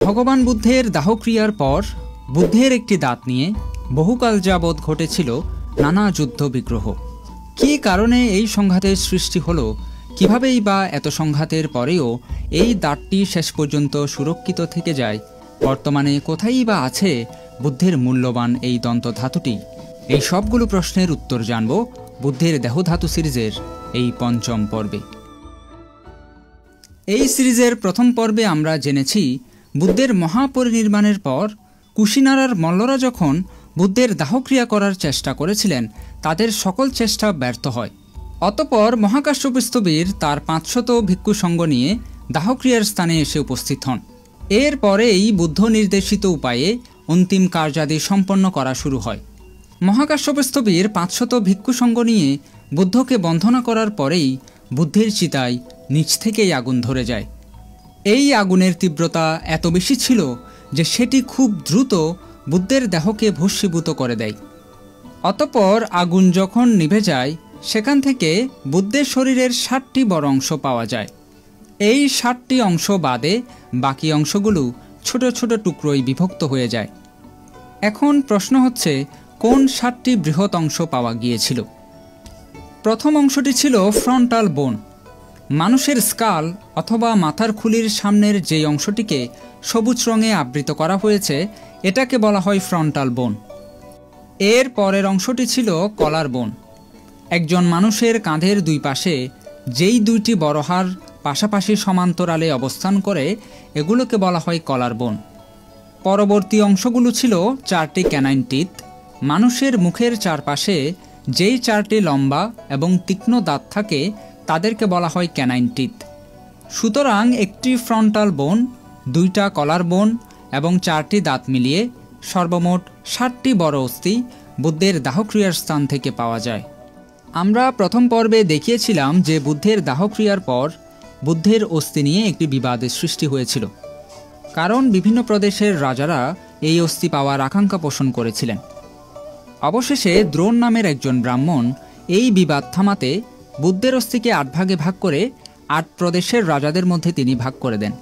ভগবান বুদ্ধের দাহক্রিয়ার পর বুদ্ধের একটি দাঁত নিয়ে বহুকাল যাবৎ ঘটেছিল নানা যুদ্ধ বিগ্রহ। কী কারণে এই সংঘাতের সৃষ্টি হলো, কীভাবেই বা এত সংঘাতের পরেও এই দাঁতটি শেষ পর্যন্ত সুরক্ষিত থেকে যায়, বর্তমানে কোথায়ই বা আছে বুদ্ধের মূল্যবান এই দন্তধাতুটি, এই সবগুলো প্রশ্নের উত্তর জানব বুদ্ধের দেহধাতু সিরিজের এই পঞ্চম পর্বে। এই সিরিজের প্রথম পর্বে আমরা জেনেছি বুদ্ধের মহাপরিনির্বাণের পর কুশিনারার মল্লরা যখন বুদ্ধের দাহক্রিয়া করার চেষ্টা করেছিলেন, তাদের সকল চেষ্টা ব্যর্থ হয়। অতঃপর মহাকাশ্যপস্তবীর তার 500 ভিক্ষু সঙ্গ নিয়ে দাহক্রিয়ার স্থানে এসে উপস্থিত হন। এর পরেই বুদ্ধ নির্দেশিত উপায়ে অন্তিম কার্যাদি সম্পন্ন করা শুরু হয়। মহাকাশ্যপস্তবীর 500 ভিক্ষু সঙ্গ নিয়ে বুদ্ধকে বন্ধনা করার পরেই বুদ্ধের চিতায় নিচ থেকেই আগুন ধরে যায়। এই আগুনের তীব্রতা এত বেশি ছিল যে সেটি খুব দ্রুত বুদ্ধের দেহকে ভস্মীভূত করে দেয়। অতঃপর আগুন যখন নিভে যায়, সেখান থেকে বুদ্ধের শরীরের 7টি বড় অংশ পাওয়া যায়। এই 7টি অংশ বাদে বাকি অংশগুলো ছোট ছোট টুকরোয় বিভক্ত হয়ে যায়। এখন প্রশ্ন হচ্ছে, কোন 7টি বৃহৎ অংশ পাওয়া গিয়েছিল? প্রথম অংশটি ছিল ফ্রন্টাল বোন। মানুষের স্কাল অথবা মাথার খুলির সামনের যেই অংশটিকে সবুজ রঙে আবৃত করা হয়েছে, এটাকে বলা হয় ফ্রন্টাল বোন। এর পরের অংশটি ছিল কলার বোন। একজন মানুষের কাঁধের দুই পাশে যেই দুইটি বড় হাড় পাশাপাশি সমান্তরালে অবস্থান করে, এগুলোকে বলা হয় কলার বোন। পরবর্তী অংশগুলো ছিল 4টি ক্যানাইন টিথ। মানুষের মুখের চারপাশে যেই 4টি লম্বা এবং তীক্ষ্ণ দাঁত থাকে, তাদেরকে বলা হয় ক্যানাইন টিথ। সুতরাং একটি ফ্রন্টাল বোন, 2টা কলার বোন এবং 4টি দাঁত মিলিয়ে সর্বমোট 7টি বড় অস্থি বুদ্ধের দাহক্রিয়ার স্থান থেকে পাওয়া যায়। আমরা প্রথম পর্বে দেখিয়েছিলাম যে বুদ্ধের দাহক্রিয়ার পর বুদ্ধের অস্থি নিয়ে একটি বিবাদের সৃষ্টি হয়েছিল, কারণ বিভিন্ন প্রদেশের রাজারা এই অস্থি পাওয়ার আকাঙ্ক্ষা পোষণ করেছিলেন। অবশেষে দ্রোণ নামের একজন ব্রাহ্মণ এই বিবাদ থামাতে বুদ্ধের অস্থিকে 8 ভাগে ভাগ করে 8 প্রদেশের রাজাদের মধ্যে তিনি ভাগ করে দেন।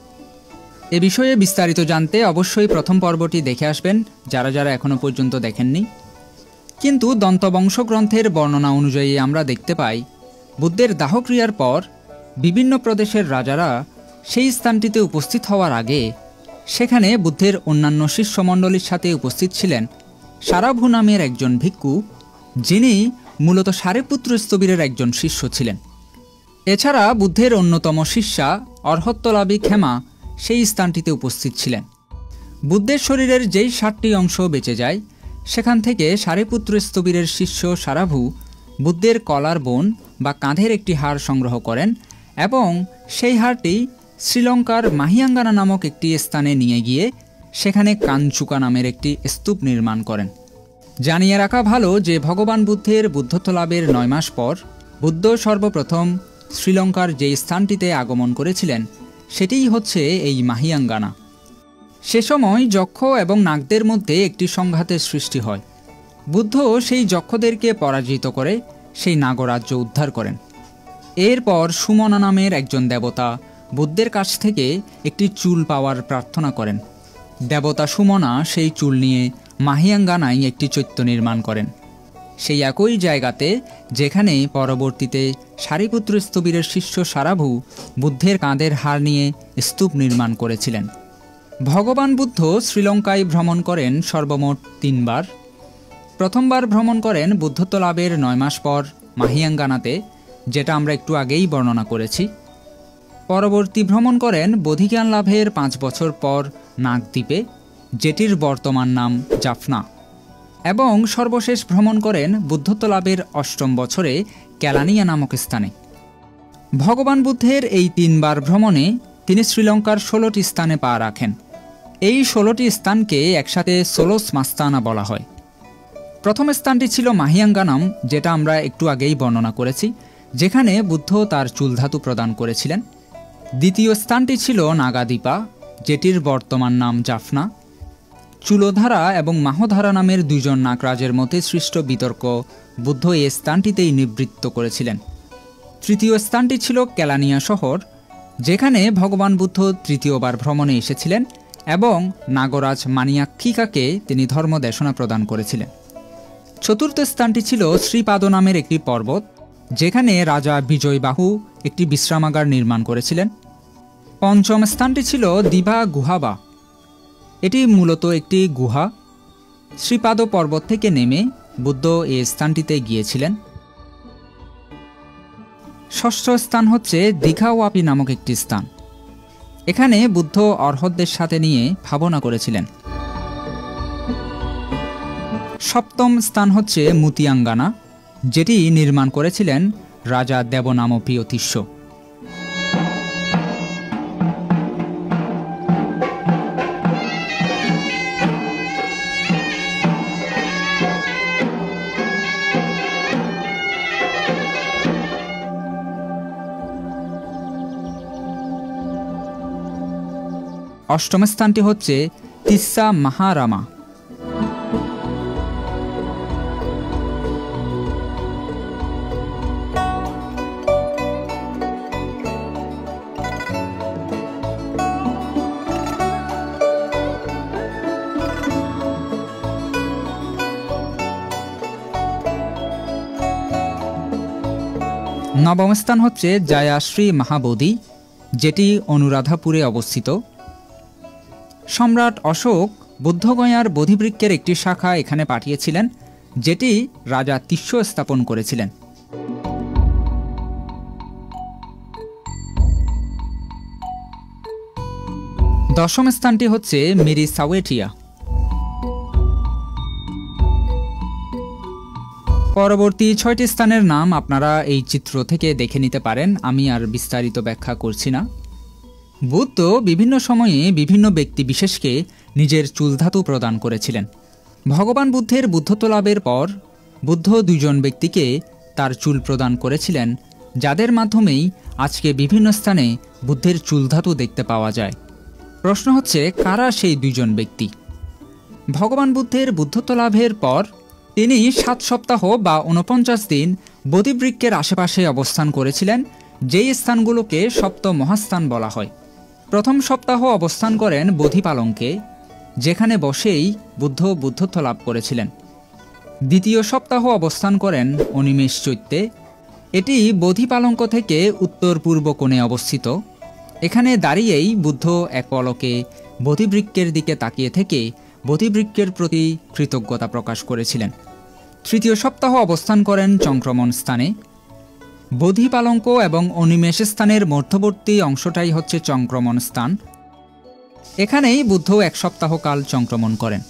এ বিষয়ে বিস্তারিত জানতে অবশ্যই প্রথম পর্বটি দেখে আসবেন, যারা যারা এখনও পর্যন্ত দেখেননি। কিন্তু দন্তবংশ গ্রন্থের বর্ণনা অনুযায়ী আমরা দেখতে পাই, বুদ্ধের দাহক্রিয়ার পর বিভিন্ন প্রদেশের রাজারা সেই স্থানটিতে উপস্থিত হওয়ার আগে সেখানে বুদ্ধের অন্যান্য শিষ্যমণ্ডলীর সাথে উপস্থিত ছিলেন সারাভু নামের একজন ভিক্ষু, যিনি মূলত সারিপুত্র স্থবিরের একজন শিষ্য ছিলেন। এছাড়া বুদ্ধের অন্যতম শিষ্যা অর্হত্তলাভী ক্ষেমা সেই স্থানটিতে উপস্থিত ছিলেন। বুদ্ধের শরীরের যেই 7টি অংশ বেঁচে যায়, সেখান থেকে সারিপুত্র স্থবিরের শিষ্য সারাভু বুদ্ধের কলার বোন বা কাঁধের একটি হাড় সংগ্রহ করেন এবং সেই হাড়টি শ্রীলঙ্কার মাহিয়াঙ্গানা নামক একটি স্থানে নিয়ে গিয়ে সেখানে কাঞ্চুকা নামের একটি স্তূপ নির্মাণ করেন। জানিয়ে রাখা ভালো যে ভগবান বুদ্ধের বুদ্ধত্ব লাভের 9 মাস পর বুদ্ধ সর্বপ্রথম শ্রীলঙ্কার যে স্থানটিতে আগমন করেছিলেন, সেটিই হচ্ছে এই মাহিয়াঙ্গানা। সে সময় যক্ষ এবং নাগদের মধ্যে একটি সংঘাতের সৃষ্টি হয়। বুদ্ধ সেই যক্ষদেরকে পরাজিত করে সেই নাগরাজ্য উদ্ধার করেন। এরপর সুমনা নামের একজন দেবতা বুদ্ধের কাছ থেকে একটি চুল পাওয়ার প্রার্থনা করেন। দেবতা সুমনা সেই চুল নিয়ে মাহিয়াঙ্গানায় একটি চৈত্য নির্মাণ করেন, সেই একই জায়গাতে যেখানে পরবর্তীতে সারিপুত্র স্থবিরের শিষ্য সারাভু বুদ্ধের কাঁধের হাড় নিয়ে স্তূপ নির্মাণ করেছিলেন। ভগবান বুদ্ধ শ্রীলঙ্কায় ভ্রমণ করেন সর্বমোট 3 বার। প্রথমবার ভ্রমণ করেন বুদ্ধত্ব লাভের 9 মাস পর মাহিয়াঙ্গানাতে, যেটা আমরা একটু আগেই বর্ণনা করেছি। পরবর্তী ভ্রমণ করেন বোধিজ্ঞান লাভের 5 বছর পর নাগদ্বীপে, যেটির বর্তমান নাম জাফনা, এবং সর্বশেষ ভ্রমণ করেন বুদ্ধত্ব লাভের 8ম বছরে কেলানিয়া নামক স্থানে। ভগবান বুদ্ধের এই 3 বার ভ্রমণে তিনি শ্রীলঙ্কার 16টি স্থানে পা রাখেন। এই 16টি স্থানকে একসাথে সোলোস মাস্তানা বলা হয়। প্রথম স্থানটি ছিল মাহিয়াঙ্গানাম, যেটা আমরা একটু আগেই বর্ণনা করেছি, যেখানে বুদ্ধ তার চুলধাতু প্রদান করেছিলেন। দ্বিতীয় স্থানটি ছিল নাগাদ্বীপা, যেটির বর্তমান নাম জাফনা। চুলোধারা এবং মাহধারা নামের 2 জন নাগরাজের মধ্যে সৃষ্ট বিতর্ক বুদ্ধ এই স্থানটিতেই নিবৃত্ত করেছিলেন। তৃতীয় স্থানটি ছিল কেলানিয়া শহর, যেখানে ভগবান বুদ্ধ তৃতীয়বার ভ্রমণে এসেছিলেন এবং নাগরাজ মানিয়াক্ষিকাকে তিনি ধর্মদেশনা প্রদান করেছিলেন। চতুর্থ স্থানটি ছিল শ্রীপাদ নামের একটি পর্বত, যেখানে রাজা বিজয়বাহু একটি বিশ্রামাগার নির্মাণ করেছিলেন। পঞ্চম স্থানটি ছিল দিভা গুহাবা। এটি মূলত একটি গুহা। শ্রীপাদ পর্বত থেকে নেমে বুদ্ধ এই স্থানটিতে গিয়েছিলেন। ষষ্ঠ স্থান হচ্ছে দীঘাওয়াপি নামক একটি স্থান। এখানে বুদ্ধ অর্হতদের সাথে নিয়ে ভাবনা করেছিলেন। সপ্তম স্থান হচ্ছে মুতিয়াঙ্গানা, যেটি নির্মাণ করেছিলেন রাজা দেবনামপ্রিয় তিস্য। অষ্টম স্থানটি হচ্ছে তিস্সা মাহারামা। নবম স্থান হচ্ছে জায়াশ্রী মহাবোধি, যেটি অনুরাধাপুরে অবস্থিত। সম্রাট অশোক বুদ্ধগয়ার বোধিবৃক্ষের একটি শাখা এখানে পাঠিয়েছিলেন, যেটি রাজা তিস্য স্থাপন করেছিলেন। দশম স্থানটি হচ্ছে মিরি সাওয়েটিয়া। পরবর্তী 6টি স্থানের নাম আপনারা এই চিত্র থেকে দেখে নিতে পারেন, আমি আর বিস্তারিত ব্যাখ্যা করছি না। বুদ্ধ বিভিন্ন সময়ে বিভিন্ন ব্যক্তি বিশেষকে নিজের চুলধাতু প্রদান করেছিলেন। ভগবান বুদ্ধের বুদ্ধত্ব লাভের পর বুদ্ধ 2 জন ব্যক্তিকে তার চুল প্রদান করেছিলেন, যাদের মাধ্যমেই আজকে বিভিন্ন স্থানে বুদ্ধের চুলধাতু দেখতে পাওয়া যায়। প্রশ্ন হচ্ছে, কারা সেই 2 জন ব্যক্তি? ভগবান বুদ্ধের বুদ্ধত্ব লাভের পর তিনি 7 সপ্তাহ বা 49 দিন বোধিবৃক্ষের আশেপাশে অবস্থান করেছিলেন, যেই স্থানগুলোকে সপ্ত মহাস্থান বলা হয়। প্রথম সপ্তাহ অবস্থান করেন বোধিপালঙ্কে, যেখানে বসেই বুদ্ধ বুদ্ধত্ব লাভ করেছিলেন। দ্বিতীয় সপ্তাহ অবস্থান করেন অনিমেষ চৈত্যে। এটি বোধিপালঙ্ক থেকে উত্তর পূর্ব কোণে অবস্থিত। এখানে দাঁড়িয়েই বুদ্ধ এক পলকে বোধিবৃক্ষের দিকে তাকিয়ে থেকে বোধিবৃক্ষের প্রতি কৃতজ্ঞতা প্রকাশ করেছিলেন। তৃতীয় সপ্তাহ অবস্থান করেন চংক্রমণ স্থানে। বোধিপালঙ্ক এবং অনিমেষ স্থানের মধ্যবর্তী অংশটাই হচ্ছে চংক্রমণ স্থান। এখানেই বুদ্ধ 1 সপ্তাহকাল চংক্রমণ করেন।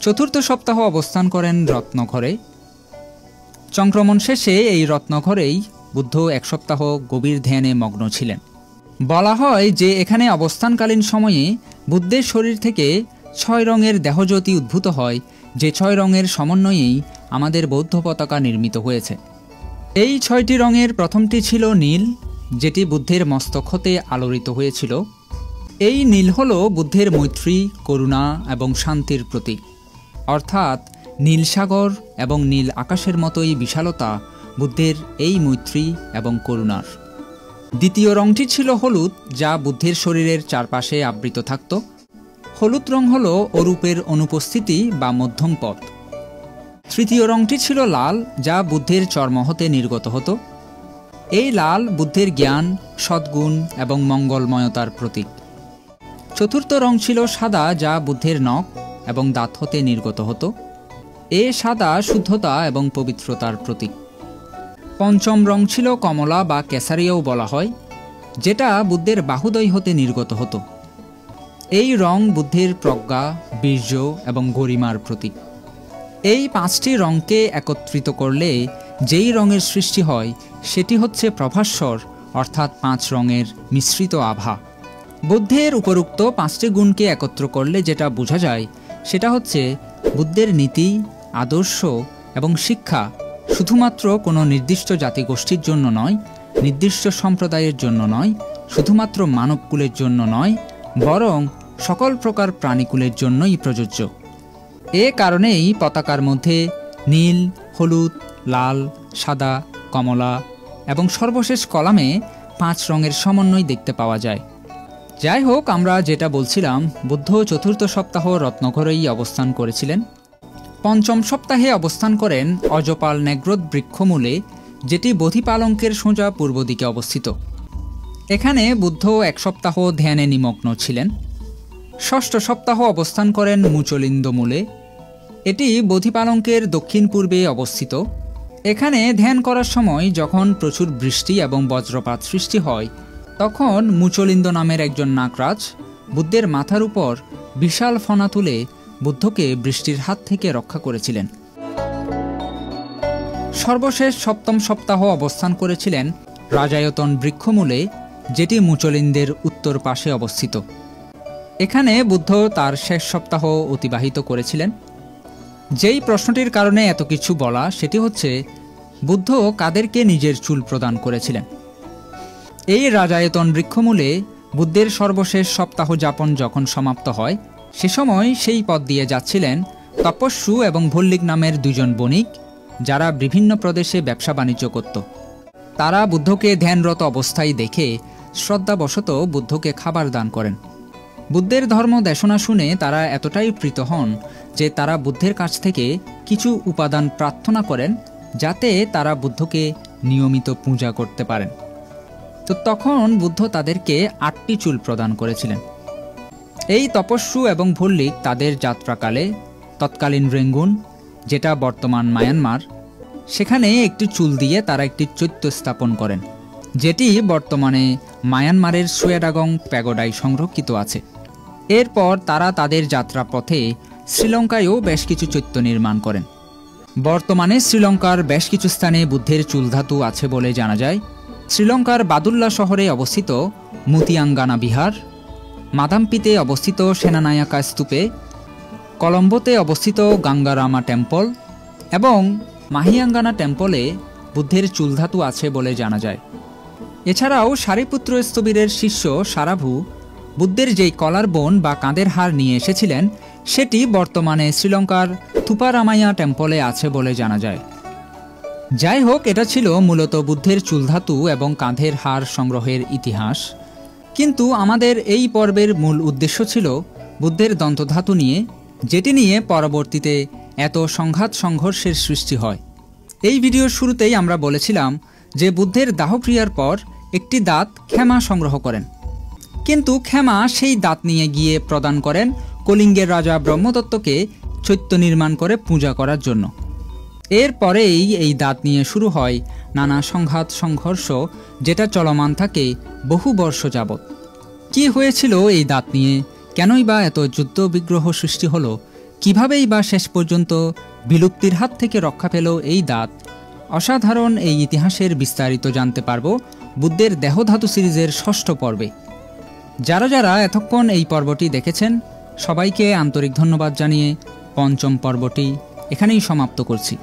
চতুর্থ সপ্তাহ অবস্থান করেন রত্নঘরে। চংক্রমণ শেষে এই রত্নঘরেই বুদ্ধ 1 সপ্তাহ গভীর ধ্যানে মগ্ন ছিলেন। বলা হয় যে এখানে অবস্থানকালীন সময়ে বুদ্ধের শরীর থেকে 6 রঙের দেহজ্যোতি উদ্ভূত হয়, যে 6 রঙের সমন্বয়েই আমাদের বৌদ্ধ পতাকা নির্মিত হয়েছে। এই 6টি রঙের প্রথমটি ছিল নীল, যেটি বুদ্ধের মস্তক হতে আলোড়িত হয়েছিল। এই নীল হল বুদ্ধের মৈত্রী, করুণা এবং শান্তির প্রতীক, অর্থাৎ নীল সাগর এবং নীল আকাশের মতোই বিশালতা বুদ্ধের এই মৈত্রী এবং করুণার। দ্বিতীয় রঙটি ছিল হলুদ, যা বুদ্ধের শরীরের চারপাশে আবৃত থাকত। হলুদ রং হল অরূপের অনুপস্থিতি বা মধ্যম পথ। তৃতীয় রংটি ছিল লাল, যা বুদ্ধের চর্ম হতে নির্গত হতো। এই লাল বুদ্ধের জ্ঞান, সদ্গুণ এবং মঙ্গলময়তার প্রতীক। চতুর্থ রং ছিল সাদা, যা বুদ্ধের নখ এবং দাঁত হতে নির্গত হতো। এ সাদা শুদ্ধতা এবং পবিত্রতার প্রতীক। পঞ্চম রং ছিল কমলা বা কেসারিয়াও বলা হয়, যেটা বুদ্ধের বাহুদয় হতে নির্গত হতো। এই রং বুদ্ধের প্রজ্ঞা, বীর্য এবং গরিমার প্রতীক। এই 5টি রঙকে একত্রিত করলে যেই রঙের সৃষ্টি হয় সেটি হচ্ছে প্রভাস্বর, অর্থাৎ 5 রঙের মিশ্রিত আভা। বুদ্ধের উপরোক্ত 5টি গুণকে একত্র করলে যেটা বোঝা যায় সেটা হচ্ছে বুদ্ধের নীতি, আদর্শ এবং শিক্ষা শুধুমাত্র কোনো নির্দিষ্ট জাতিগোষ্ঠীর জন্য নয়, নির্দিষ্ট সম্প্রদায়ের জন্য নয়, শুধুমাত্র মানবকুলের জন্য নয়, বরং সকল প্রকার প্রাণীকুলের জন্যই প্রযোজ্য। এ কারণেই পতাকার মধ্যে নীল, হলুদ, লাল, সাদা, কমলা এবং সর্বশেষ কলামে 5 রঙের সমন্বয় দেখতে পাওয়া যায়। যাই হোক, আমরা যেটা বলছিলাম, বুদ্ধ চতুর্থ সপ্তাহ রত্নঘরেই অবস্থান করেছিলেন। পঞ্চম সপ্তাহে অবস্থান করেন অজপাল নেগ্রোদ বৃক্ষমূলে, যেটি বোধিপালঙ্কের সোজা পূর্ব দিকে অবস্থিত। এখানে বুদ্ধ 1 সপ্তাহ ধ্যানে নিমগ্ন ছিলেন। ষষ্ঠ সপ্তাহ অবস্থান করেন মুচলিন্দ মূলে, এটি বোধিপালঙ্কের দক্ষিণ পূর্বে অবস্থিত। এখানে ধ্যান করার সময় যখন প্রচুর বৃষ্টি এবং বজ্রপাত সৃষ্টি হয়, তখন মুচলিন্দ নামের একজন নাগরাজ বুদ্ধের মাথার উপর বিশাল ফণা তুলে বুদ্ধকে বৃষ্টির হাত থেকে রক্ষা করেছিলেন। সর্বশেষ সপ্তম সপ্তাহ অবস্থান করেছিলেন রাজায়তন বৃক্ষমূলে, যেটি মুচলিন্দের উত্তর পাশে অবস্থিত। এখানে বুদ্ধ তার শেষ সপ্তাহ অতিবাহিত করেছিলেন। যেই প্রশ্নটির কারণে এত কিছু বলা, সেটি হচ্ছে বুদ্ধ কাদেরকে নিজের চুল প্রদান করেছিলেন। এই রাজায়তন বৃক্ষমূলে বুদ্ধের সর্বশেষ সপ্তাহ যাপন যখন সমাপ্ত হয়, সে সময় সেই পথ দিয়ে যাচ্ছিলেন তপস্যু এবং ভল্লিক নামের 2 জন বণিক, যারা বিভিন্ন প্রদেশে ব্যবসা বাণিজ্য করত। তারা বুদ্ধকে ধ্যানরত অবস্থায় দেখে শ্রদ্ধাবশত বুদ্ধকে খাবার দান করেন। বুদ্ধের ধর্ম দেশনা শুনে তারা এতটাই প্রীত হন যে তারা বুদ্ধের কাছ থেকে কিছু উপাদান প্রার্থনা করেন, যাতে তারা বুদ্ধকে নিয়মিত পূজা করতে পারেন। তো তখন বুদ্ধ তাদেরকে 8টি চুল প্রদান করেছিলেন। এই তপস্যু এবং ভল্লিক তাদের যাত্রাকালে তৎকালীন রেঙ্গুন, যেটা বর্তমান মায়ানমার, সেখানে একটি চুল দিয়ে তারা একটি চৈত্য স্থাপন করেন, যেটি বর্তমানে মায়ানমারের সুয়েডাগং প্যাগোডায় সংরক্ষিত আছে। এরপর তারা তাদের যাত্রাপথে শ্রীলঙ্কায়ও বেশ কিছু চৈত্য নির্মাণ করেন। বর্তমানে শ্রীলঙ্কার বেশ কিছু স্থানে বুদ্ধের চুলধাতু আছে বলে জানা যায়। শ্রীলঙ্কার বাদুল্লা শহরে অবস্থিত মুতিয়াঙ্গানা বিহার, মাদাম্পিতে অবস্থিত সেনানায়াকা স্তূপে, কলম্বোতে অবস্থিত গাঙ্গারামা টেম্পল এবং মাহিয়াঙ্গানা টেম্পলে বুদ্ধের চুলধাতু আছে বলে জানা যায়। এছাড়াও সারিপুত্র স্থবিরের শিষ্য সারাভু বুদ্ধের যেই কলার বোন বা কাঁধের হার নিয়ে এসেছিলেন, সেটি বর্তমানে শ্রীলঙ্কার থুপারামাইয়া টেম্পলে আছে বলে জানা যায়। যাই হোক, এটা ছিল মূলত বুদ্ধের চুলধাতু এবং কাঁধের হার সংগ্রহের ইতিহাস। কিন্তু আমাদের এই পর্বের মূল উদ্দেশ্য ছিল বুদ্ধের দন্তধাতু নিয়ে, যেটি নিয়ে পরবর্তীতে এত সংঘাত সংঘর্ষের সৃষ্টি হয়। এই ভিডিওর শুরুতেই আমরা বলেছিলাম যে বুদ্ধের দাহক্রিয়ার পর একটি দাঁত ক্ষমা সংগ্রহ করেন, কিন্তু ক্ষমা সেই দাঁত নিয়ে গিয়ে প্রদান করেন কলিঙ্গের রাজা ব্রহ্মদত্তকে চৈত্য নির্মাণ করে পূজা করার জন্য। এরপরেই এই দাঁত নিয়ে শুরু হয় নানা সংঘাত সংঘর্ষ, যেটা চলমান থাকে বহু বর্ষ যাবৎ। কি হয়েছিল এই দাঁত নিয়ে? কেনই বা এত যুদ্ধ বিগ্রহ সৃষ্টি হলো? কিভাবেই বা শেষ পর্যন্ত বিলুপ্তির হাত থেকে রক্ষা পেল এই দাঁত? অসাধারণ এই ইতিহাসের বিস্তারিত জানতে পারব বুদ্ধের দেহধাতু সিরিজের 6ষ্ঠ পর্বে। যারা যারা এতক্ষণ এই পর্বটি দেখেছেন, সবাইকে আন্তরিক ধন্যবাদ জানিয়ে 5ম পর্বটি এখানেই সমাপ্ত করছি।